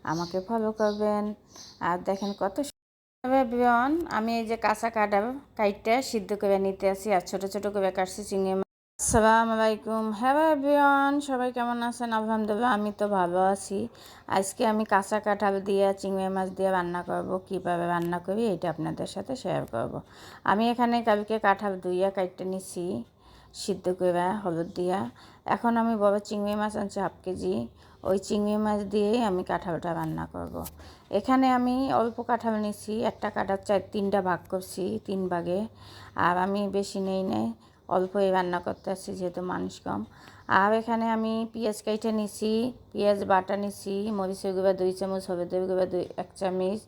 আমাকে ফলো করবেন। আর দেখেন কত এভরিওয়ান, আমি এই যে কাঁচা কাইটটা সিদ্ধ করে নিতে আসি আর ছোট ছোট করে কাটছি চিংড়ি মাছ। আসসালামু আলাইকুম, হ্যালো এভরিওয়ান, সবাই কেমন আছেন? আলহামদুলিল্লাহ আমি তো ভালো আছি। আজকে আমি কাঁচা কাঁঠাল দিয়ে চিংড়ি মাছ দিয়ে রান্না করব। কীভাবে রান্না করি এটা আপনাদের সাথে শেয়ার করব। আমি এখানে কালকে কাঁঠাল ধুইয়া কাটতে নিছি সিদ্ধ করে হলুদ দিয়া। এখন আমি বড় চিংড়ি মাছ আনছি 1/2 কেজি। ওই চিংড়ি মাছ দিয়েই আমি কাঁঠালটা রান্না করব। এখানে আমি অল্প কাঁঠাল নিছি, একটা কাঁঠাল 3টা ভাগ করছি, 3 ভাগে। আর আমি বেশি নেই অল্পই রান্না করতে আসছি যেহেতু মানুষ কম। আর এখানে আমি পেঁয়াজ কেটে নিছি, পেঁয়াজ বাটা নিছি, মরিচের গুঁড়া 2 চামচ, হলুদের গুঁড়া 1 চামচ,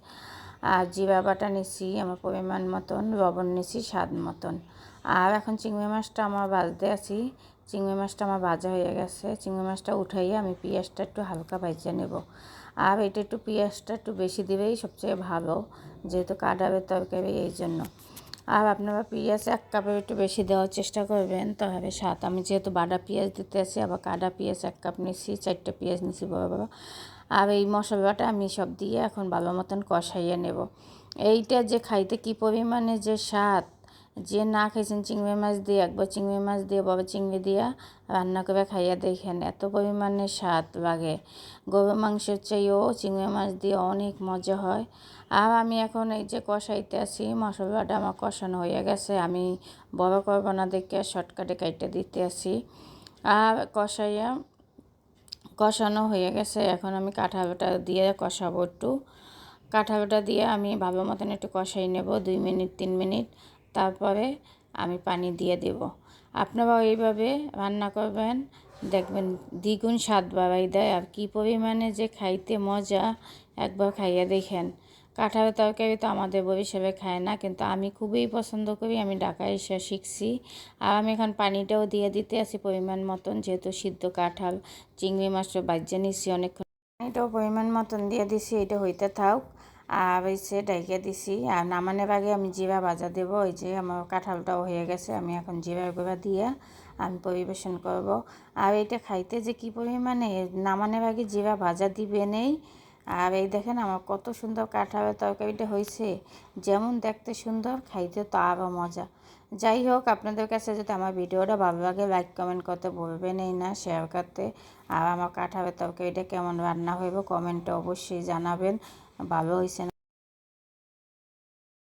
আর জিরা বাটা নিছি আমার পরিমাণ মতন, লবণ নিছি স্বাদ মতন। আর এখন চিংড়ি মাছটা আমার ভাজতে আছি। চিংড়ি মাছটা আমার ভাজা হয়ে গেছে। চিংড়ি মাছটা উঠাইয়ে আমি পেঁয়াজটা একটু হালকা ভাজা নেব। আর এটা একটু পেঁয়াজটা একটু বেশি দিলেই সবচেয়ে ভালো, যেহেতু কাঁঠালের তরকারি এই জন্য। আর আপনারা পেঁয়াজ 1 কাপের একটু বেশি দেওয়ার চেষ্টা করবেন, তাহলে স্বাদ। আমি যেহেতু বাটা পেঁয়াজ দিতে আসি, আবার কাটা পেঁয়াজ 1 কাপ নিছি, 4টা পেঁয়াজ নিছি বড় বড়। আর এই মশলাটা আমি সব দিয়ে এখন ভালো মতন কষাইয়ে নেব। এইটা যে খাইতে কী পরিমাণে যে স্বাদ, যে না খাইছেন চিংড়ি মাছ দিয়ে, একবার চিংড়ি মাছ দিয়ে বড় চিংড়ি দিয়ে রান্না করে খাইয়া দেখেন, এত পরিমাণে স্বাদ লাগে। গরু মাংসের চেয়েও চিংড়ি মাছ দিয়ে অনেক মজা হয়। আর আমি এখন এই যে কষাইতে আছি, মশলাটা আমার কষানো হয়ে গেছে। আমি বড় করবো না দেখে শর্টকাটে কাইটে দিতে আসি। আর কষানো হয়ে গেছে। এখন আমি কাঁঠালটা দিয়ে কষাবো একটু। কাঁঠালটা দিয়ে আমি ভালো মতন একটু কষাই নেব 2 মিনিট 3 মিনিট। তারপরে আমি পানি দিয়ে দেব। আপনারাও এইভাবে রান্না করবেন, দেখবেন দ্বিগুণ স্বাদ বাড়াই দেয়। আর কী পরিমাণে যে খাইতে মজা, একবার খাইয়া দেখেন। কাঁঠালের তরকারি তো আমাদের বরিশালে খায় না, কিন্তু আমি খুবই পছন্দ করি। আমি ঢাকায় এসে শিখছি। আর আমি এখন পানিটাও দিয়ে দিতে আছি পরিমাণ মতন, যেহেতু সিদ্ধ কাঁঠাল চিংড়ি মাছটা ভাজা নিচ্ছি অনেকক্ষণ। পানিটাও পরিমাণ মতন দিয়ে দিছি, এটা হইতে থাক। আর হয়েছে ডাইকে দিছি। আর নামানোর আগে আমি জিরা ভাজা দেবো। ওই যে আমার কাঁঠালটাও হয়ে গেছে, আমি এখন জিরার গুঁড়া দিয়ে আমি পরিবেশন করব। আর এইটা খাইতে যে কী পরিমাণে, নামানোর আগে জিরা ভাজা দিবেনই। আর এই দেখেন আমার কত সুন্দর কাঁঠালের তরকারিটা হয়েছে, যেমন দেখতে সুন্দর, খাইতে তো আরও মজা। যাই হোক, আপনাদের কাছে যদি আমার ভিডিওটা ভালো লাগে লাইক কমেন্ট করতে ভুলবেনই না, শেয়ার করতে। আর আমার কাঁঠালের তরকারিটা কেমন রান্না হইব কমেন্টে অবশ্যই জানাবেন। ভালো হয়েছে।